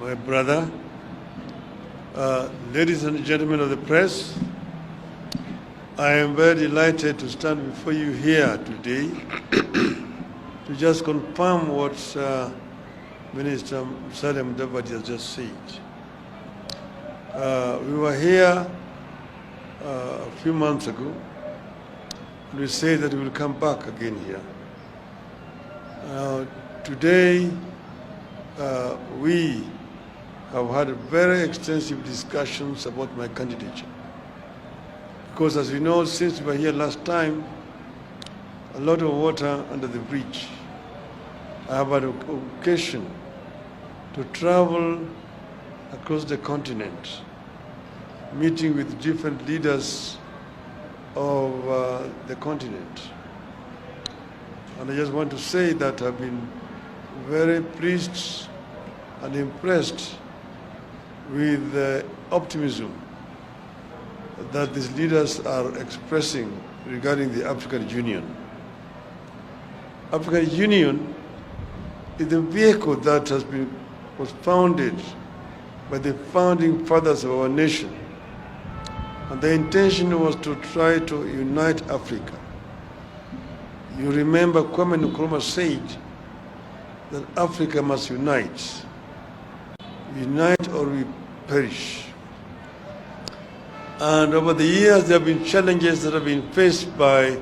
my brother, ladies and gentlemen of the press, I am very delighted to stand before you here today to just confirm what Minister Musalia Mudavadi has just said. We were here a few months ago, and we said that we will come back again here. Today, we have had very extensive discussions about my candidature. Because as we know, since we were here last time, a lot of water under the bridge. I have had an occasion to travel across the continent, meeting with different leaders of the continent. And I just want to say that I've been very pleased and impressed with the optimism that these leaders are expressing regarding the African Union. African Union is the vehicle that was founded by the founding fathers of our nation. And the intention was to try to unite Africa. You remember Kwame Nkrumah said that Africa must unite. Unite or we perish. And over the years, there have been challenges that have been faced by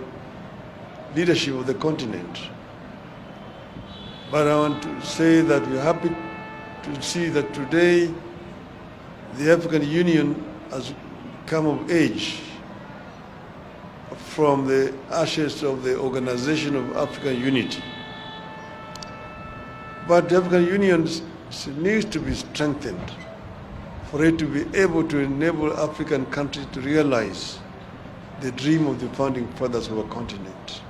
leadership of the continent. But I want to say that we're happy to see that today the African Union has come of age from the ashes of the Organization of African Unity. But the African Union needs to be strengthened for it to be able to enable African countries to realize the dream of the founding fathers of our continent.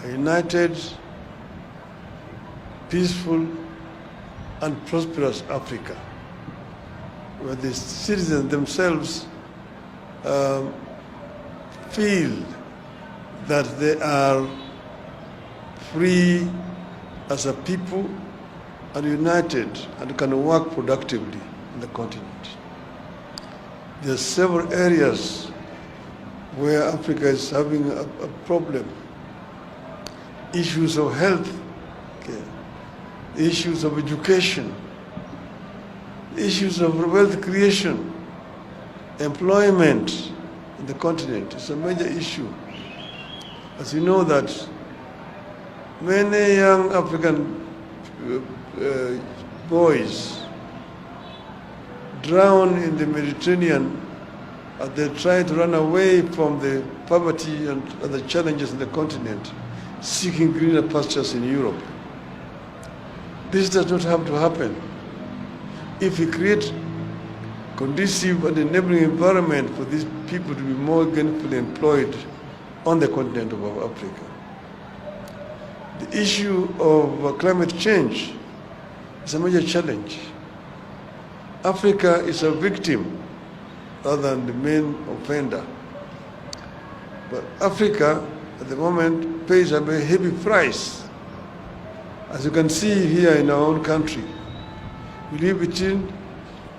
A united, peaceful, and prosperous Africa, where the citizens themselves feel that they are free as a people and united and can work productively in the continent. There are several areas where Africa is having a problem. Issues of health care, issues of education, issues of wealth creation, employment in the continent. It's a major issue. As you know that many young African boys drown in the Mediterranean as they try to run away from the poverty and other challenges in the continent, seeking greener pastures in Europe. This does not have to happen. If we create conducive and enabling environment for these people to be more gainfully employed on the continent of Africa. The issue of climate change is a major challenge. Africa is a victim rather than the main offender. But Africa, at the moment, pays a very heavy price. As you can see here in our own country, we live between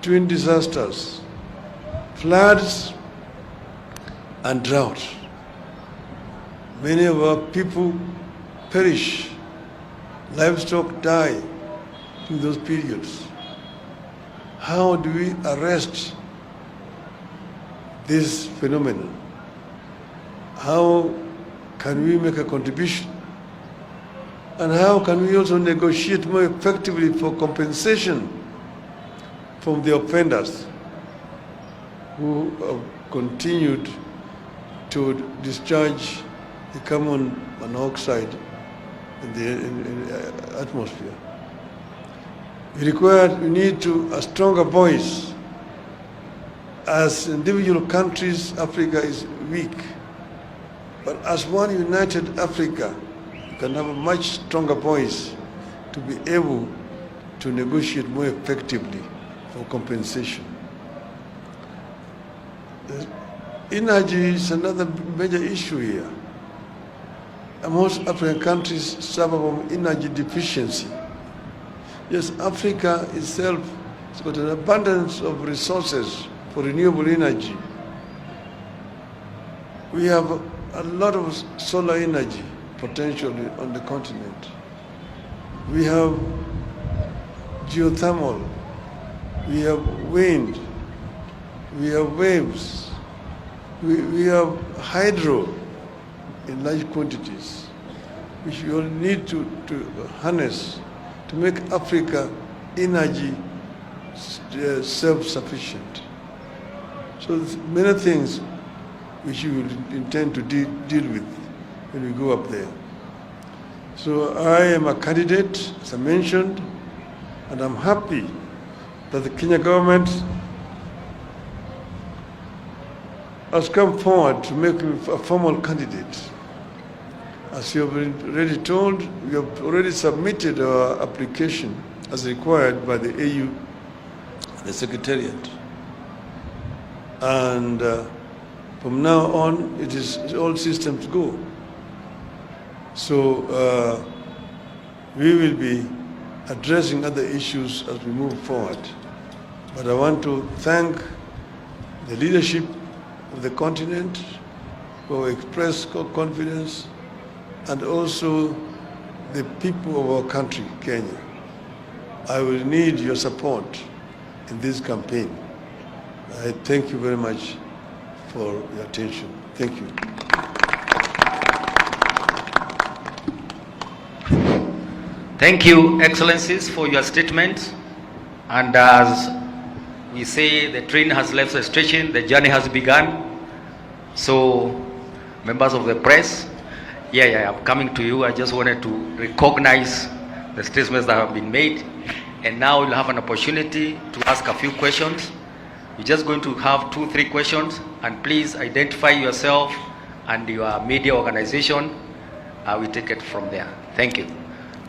twin disasters, floods and drought. Many of our people perish, livestock die in those periods. How do we arrest this phenomenon? How can we make a contribution? And how can we also negotiate more effectively for compensation from the offenders who have continued to discharge the carbon monoxide in the atmosphere? We need a stronger voice. As individual countries, Africa is weak. But as one united Africa, we can have a much stronger voice to be able to negotiate more effectively for compensation. Energy is another major issue here. And most African countries suffer from energy deficiency. Yes, Africa itself has got an abundance of resources for renewable energy. We have a lot of solar energy potentially on the continent. We have geothermal, we have wind, we have waves, we have hydro in large quantities, which we all need to harness to make Africa energy self-sufficient. So there's many things which we will intend to deal with when we go up there. So I am a candidate, as I mentioned, and I'm happy that the Kenya government has come forward to make me a formal candidate. As you have already told, we have already submitted our application as required by the AU, the Secretariat. And from now on, it is all systems go. So we will be addressing other issues as we move forward. But I want to thank the leadership of the continent who expressed confidence, and also the people of our country, Kenya. I will need your support in this campaign. I thank you very much for your attention. Thank you. Thank you, Excellencies, for your statement. And as we say, the train has left the station, the journey has begun. So, members of the press, I'm coming to you. I just wanted to recognize the statements that have been made. And now you'll have an opportunity to ask a few questions. You're just going to have 2-3 questions, and please identify yourself and your media organization. We take it from there. Thank you.